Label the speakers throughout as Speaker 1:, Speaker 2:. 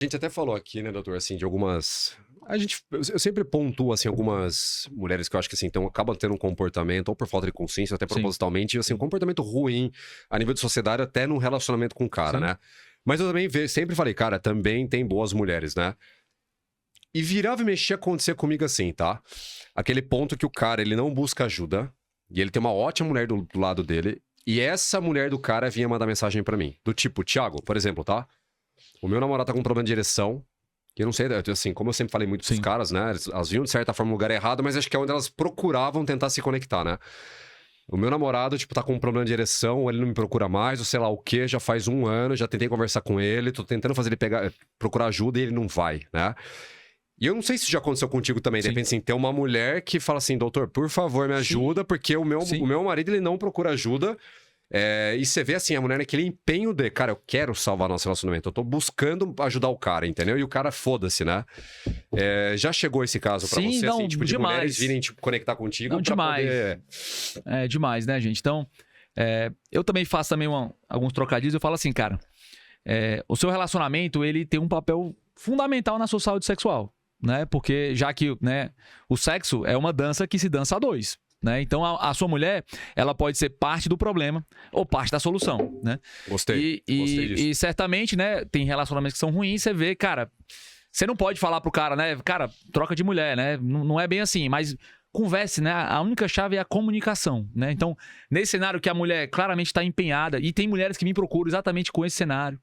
Speaker 1: A gente até falou aqui, né, doutor, assim, de algumas... Eu sempre pontuo, assim, algumas mulheres que eu acho que, assim, então, acabam tendo um comportamento, ou por falta de consciência, ou até
Speaker 2: Sim.
Speaker 1: propositalmente, assim, um comportamento ruim a nível de sociedade, até num relacionamento com o cara,
Speaker 2: Sim.
Speaker 1: né? Mas eu também sempre falei, cara, também tem boas mulheres, né? E virava e mexia acontecer comigo assim, tá? Aquele ponto que o cara, ele não busca ajuda, e ele tem uma ótima mulher do lado dele, e essa mulher do cara vinha mandar mensagem pra mim. Do tipo, Thiago, por exemplo, tá? O meu namorado tá com um problema de ereção, que eu não sei, assim, como eu sempre falei muito pros
Speaker 2: Sim.
Speaker 1: caras, né? Elas vinham de certa forma no lugar errado, mas acho que é onde elas procuravam tentar se conectar, né? O meu namorado, tipo, tá com um problema de ereção, ele não me procura mais, ou sei lá o quê, já faz 1 ano, já tentei conversar com ele, tô tentando fazer ele procurar ajuda e ele não vai, né? E eu não sei se já aconteceu contigo também, de
Speaker 2: Sim.
Speaker 1: repente, assim, tem uma mulher que fala assim, doutor, por favor, me ajuda, porque o
Speaker 2: Sim.
Speaker 1: meu marido, ele não procura ajuda. E você vê, assim, a mulher naquele empenho de, cara, eu quero salvar nosso relacionamento, eu tô buscando ajudar o cara, entendeu? E o cara, foda-se, né? Já chegou esse caso pra
Speaker 2: Sim,
Speaker 1: você,
Speaker 2: não,
Speaker 1: assim, tipo, de
Speaker 2: demais.
Speaker 1: mulheres virem, tipo, conectar contigo
Speaker 2: Não,
Speaker 1: pra
Speaker 2: demais.
Speaker 1: poder...
Speaker 2: É demais, né, gente? Então, eu também faço também alguns trocadilhos, eu falo assim, cara, o seu relacionamento, ele tem um papel fundamental na sua saúde sexual, né? Porque já que, né, o sexo é uma dança que se dança a dois, né? Então, a sua mulher, ela pode ser parte do problema ou parte da solução, né?
Speaker 1: Gostei disso.
Speaker 2: E certamente, né, tem relacionamentos que são ruins, você vê, cara, você não pode falar pro cara, né, cara, troca de mulher, né? Não é bem assim, mas converse, né? A única chave é a comunicação, né? Então, nesse cenário que a mulher claramente está empenhada, e tem mulheres que me procuram exatamente com esse cenário,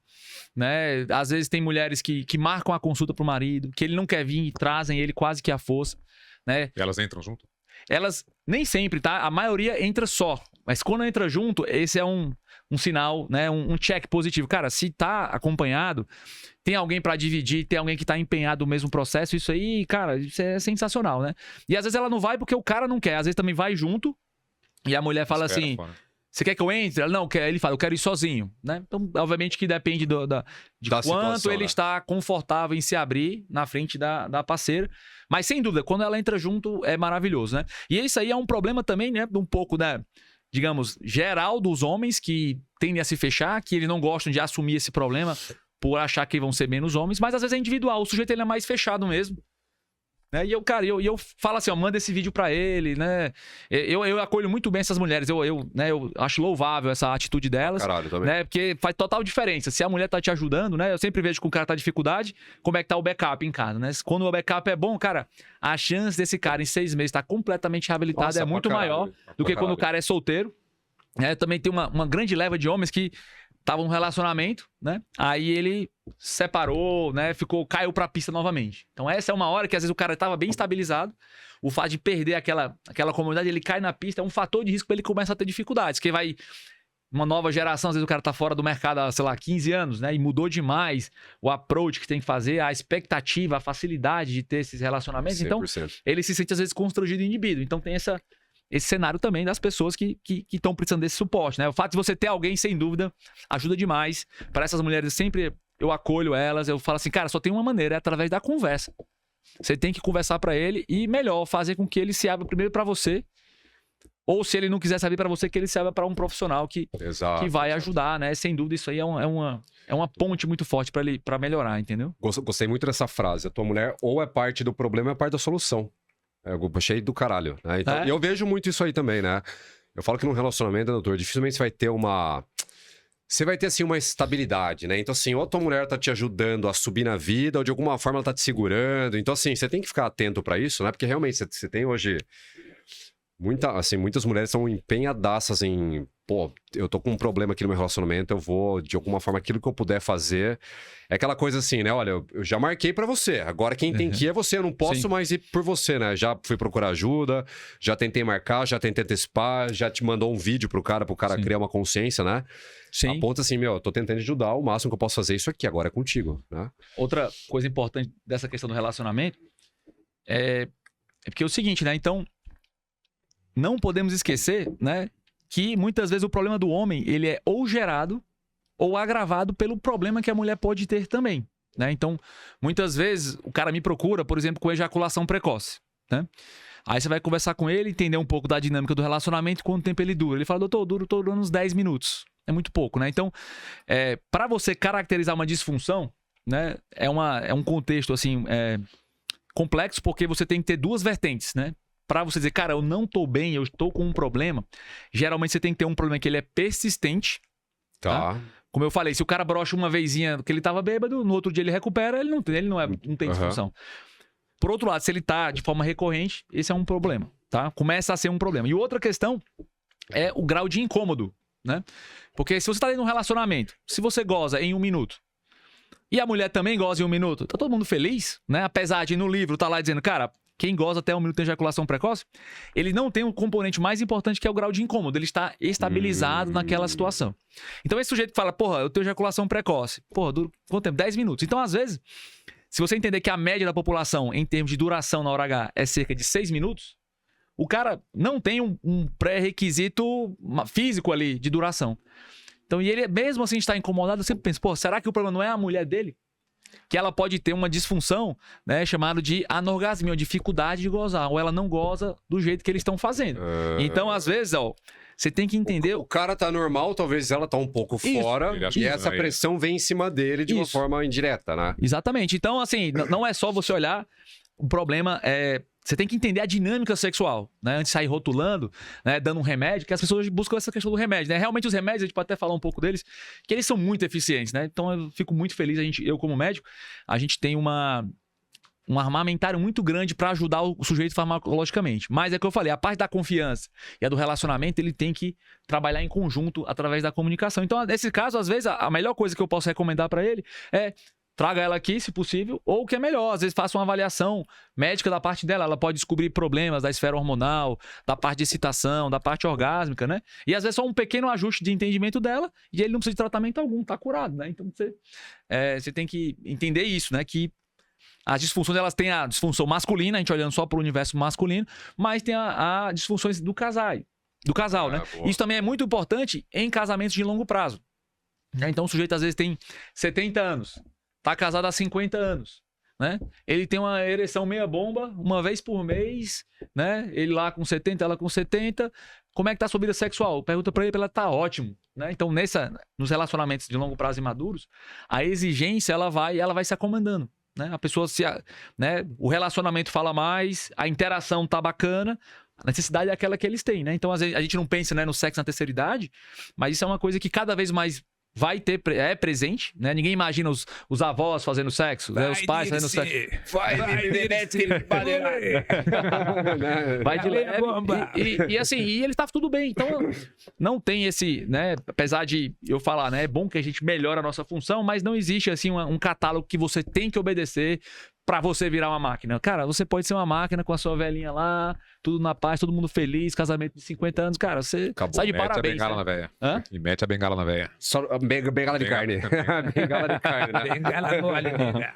Speaker 2: né? Às vezes tem mulheres que marcam a consulta pro marido, que ele não quer vir e trazem ele quase que à força, né?
Speaker 3: E elas entram junto?
Speaker 2: Elas nem sempre, tá? A maioria entra só, mas quando entra junto, esse é um sinal, né? Um check positivo. Cara, se tá acompanhado, tem alguém pra dividir, tem alguém que tá empenhado no mesmo processo, isso aí, cara, isso é sensacional, né? E às vezes ela não vai porque o cara não quer, às vezes também vai junto e a mulher fala
Speaker 3: Espera
Speaker 2: assim,
Speaker 3: fora.
Speaker 2: você quer que eu entre? Ela não quer, ele fala, eu quero ir sozinho, né? Então, obviamente que depende de
Speaker 1: Da
Speaker 2: quanto
Speaker 1: situação,
Speaker 2: ele
Speaker 1: né?
Speaker 2: está confortável em se abrir na frente da parceira. Mas, sem dúvida, quando ela entra junto, é maravilhoso, né? E isso aí é um problema também, né? Um pouco, né? Digamos, geral dos homens que tendem a se fechar, que eles não gostam de assumir esse problema por achar que vão ser menos homens, mas às vezes é individual, o sujeito ele é mais fechado mesmo. Né? E eu falo assim, ó, manda esse vídeo pra ele, né? Eu acolho muito bem essas mulheres, né, eu acho louvável essa atitude delas,
Speaker 1: Caralho, também.
Speaker 2: né? Porque faz total diferença. Se a mulher tá te ajudando, né? Eu sempre vejo que o cara tá em dificuldade, como é que tá o backup em casa, né? Quando o backup é bom, cara, a chance desse cara em 6 meses estar completamente reabilitado
Speaker 1: Nossa,
Speaker 2: é muito
Speaker 1: pra caralho,
Speaker 2: maior do que quando o cara é solteiro. Né? Também tem uma grande leva de homens que tava num relacionamento, né? Aí ele separou, né? Caiu pra pista novamente. Então essa é uma hora que às vezes o cara tava bem estabilizado. O fato de perder aquela comunidade, ele cai na pista, é um fator de risco pra ele começar a ter dificuldades. Que vai uma nova geração, às vezes o cara tá fora do mercado há, sei lá, 15 anos, né? E mudou demais o approach que tem que fazer, a expectativa, a facilidade de ter esses relacionamentos.
Speaker 1: 100%.
Speaker 2: Então, ele se sente às vezes constrangido e inibido. Então tem esse cenário também das pessoas que estão precisando desse suporte, né? O fato de você ter alguém, sem dúvida, ajuda demais. Para essas mulheres, sempre eu acolho elas, eu falo assim, cara, só tem uma maneira, é através da conversa. Você tem que conversar para ele e, melhor, fazer com que ele se abra primeiro para você, ou se ele não quiser saber para você, que ele se abra para um profissional que vai ajudar, né? Sem dúvida, isso aí é uma ponte muito forte para melhorar, entendeu?
Speaker 1: Gostei muito dessa frase. A tua mulher ou é parte do problema ou é parte da solução. Eu achei do caralho, né? Então, e eu vejo muito isso aí também, né? Eu falo que num relacionamento, doutor, dificilmente você vai ter Você vai ter, assim, uma estabilidade, né? Então, assim, ou a tua mulher tá te ajudando a subir na vida, ou de alguma forma ela tá te segurando. Então, assim, você tem que ficar atento pra isso, né? Porque realmente você tem hoje... muitas mulheres são empenhadaças em... Pô, eu tô com um problema aqui no meu relacionamento, eu vou, de alguma forma, aquilo que eu puder fazer. É aquela coisa assim, né? Olha, eu já marquei pra você. Agora quem tem que ir é você. Eu não posso mais ir por você, né? Já fui procurar ajuda, já tentei marcar, já tentei antecipar, já te mandou um vídeo pro cara criar uma consciência, né?
Speaker 2: Sim.
Speaker 1: A ponto assim, eu tô tentando ajudar, o máximo que eu posso fazer isso aqui, agora é contigo, né?
Speaker 2: Outra coisa importante dessa questão do relacionamento é porque é o seguinte, né? Então, não podemos esquecer, né? Que muitas vezes o problema do homem, ele é ou gerado ou agravado pelo problema que a mulher pode ter também, né? Então, muitas vezes o cara me procura, por exemplo, com ejaculação precoce, né? Aí você vai conversar com ele, entender um pouco da dinâmica do relacionamento, quanto tempo ele dura. Ele fala, doutor, tô durando uns 10 minutos. É muito pouco, né? Então, para você caracterizar uma disfunção, né, é um contexto, assim, complexo, porque você tem que ter duas vertentes, né? Pra você dizer, cara, eu não tô bem, eu estou com um problema. Geralmente você tem que ter um problema que ele é persistente.
Speaker 1: Tá.
Speaker 2: Como eu falei, se o cara brocha uma vezinha que ele tava bêbado, no outro dia ele recupera, ele não tem disfunção. Por outro lado, se ele tá de forma recorrente, esse é um problema, tá? Começa a ser um problema. E outra questão é o grau de incômodo, né? Porque se você tá dentro de um relacionamento, se você goza em 1 minuto, e a mulher também goza em 1 minuto, tá todo mundo feliz, né? Apesar de no livro tá lá dizendo, cara, quem goza até 1 minuto tem ejaculação precoce, ele não tem um componente mais importante que é o grau de incômodo. Ele está estabilizado naquela situação. Então esse sujeito que fala, porra, eu tenho ejaculação precoce. Porra, dura quanto tempo? 10 minutos. Então às vezes, se você entender que a média da população em termos de duração na hora H é cerca de 6 minutos, o cara não tem um pré-requisito físico ali de duração. Então, e ele mesmo assim está incomodado, eu sempre penso, pô, será que o problema não é a mulher dele? Que ela pode ter uma disfunção, né, chamada de anorgasmia, ou dificuldade de gozar, ou ela não goza do jeito que eles estão fazendo. Então, às vezes, ó, você tem que entender...
Speaker 1: O cara tá normal, talvez ela tá um pouco fora, e essa pressão vem em cima dele de uma forma indireta, né?
Speaker 2: Exatamente. Então, assim, não é só você olhar, o problema é... Você tem que entender a dinâmica sexual, né? Antes de sair rotulando, né? Dando um remédio, que as pessoas buscam essa questão do remédio, né? Realmente os remédios, a gente pode até falar um pouco deles, que eles são muito eficientes, né? Então eu fico muito feliz, eu como médico, a gente tem um armamentário muito grande para ajudar o sujeito farmacologicamente. Mas é o que eu falei, a parte da confiança e a do relacionamento, ele tem que trabalhar em conjunto através da comunicação. Então, nesse caso, às vezes, a melhor coisa que eu posso recomendar para ele é... Traga ela aqui, se possível, ou o que é melhor, às vezes faça uma avaliação médica da parte dela, ela pode descobrir problemas da esfera hormonal, da parte de excitação, da parte orgásmica, né? E às vezes só um pequeno ajuste de entendimento dela e ele não precisa de tratamento algum, tá curado, né? Então você tem que entender isso, né? Que as disfunções, elas têm a disfunção masculina, a gente olhando só para o universo masculino, mas tem a disfunções do casal, né?
Speaker 1: Boa.
Speaker 2: Isso também é muito importante em casamentos de longo prazo. Então o sujeito às vezes tem 70 anos, tá casado há 50 anos, né? Ele tem uma ereção meia bomba, uma vez por mês, né? Ele lá com 70, ela com 70. Como é que tá a sua vida sexual? Pergunta pra ele, ela tá ótimo, né? Então, nos relacionamentos de longo prazo e maduros, a exigência, ela vai se acomodando, né? A pessoa né? O relacionamento fala mais, a interação tá bacana, a necessidade é aquela que eles têm, né? Então, às vezes, a gente não pensa, né, no sexo na terceira idade, mas isso é uma coisa que cada vez mais vai ter, é presente, né? Ninguém imagina os avós fazendo sexo, né? Os pais fazendo sexo. Vai de leve. E assim, e ele tá tudo bem. Então, não tem esse, né? Apesar de eu falar, né? É bom que a gente melhore a nossa função, mas não existe, assim, um catálogo que você tem que obedecer pra você virar uma máquina. Cara, você pode ser uma máquina com a sua velhinha lá, tudo na paz, todo mundo feliz, casamento de 50 anos. Cara, você sai de parabéns.
Speaker 3: Mete a bengala na véia. E mete a bengala na véia.
Speaker 1: Só bengala de carne. Bengala de carne, né?
Speaker 3: Bengala mole, nega.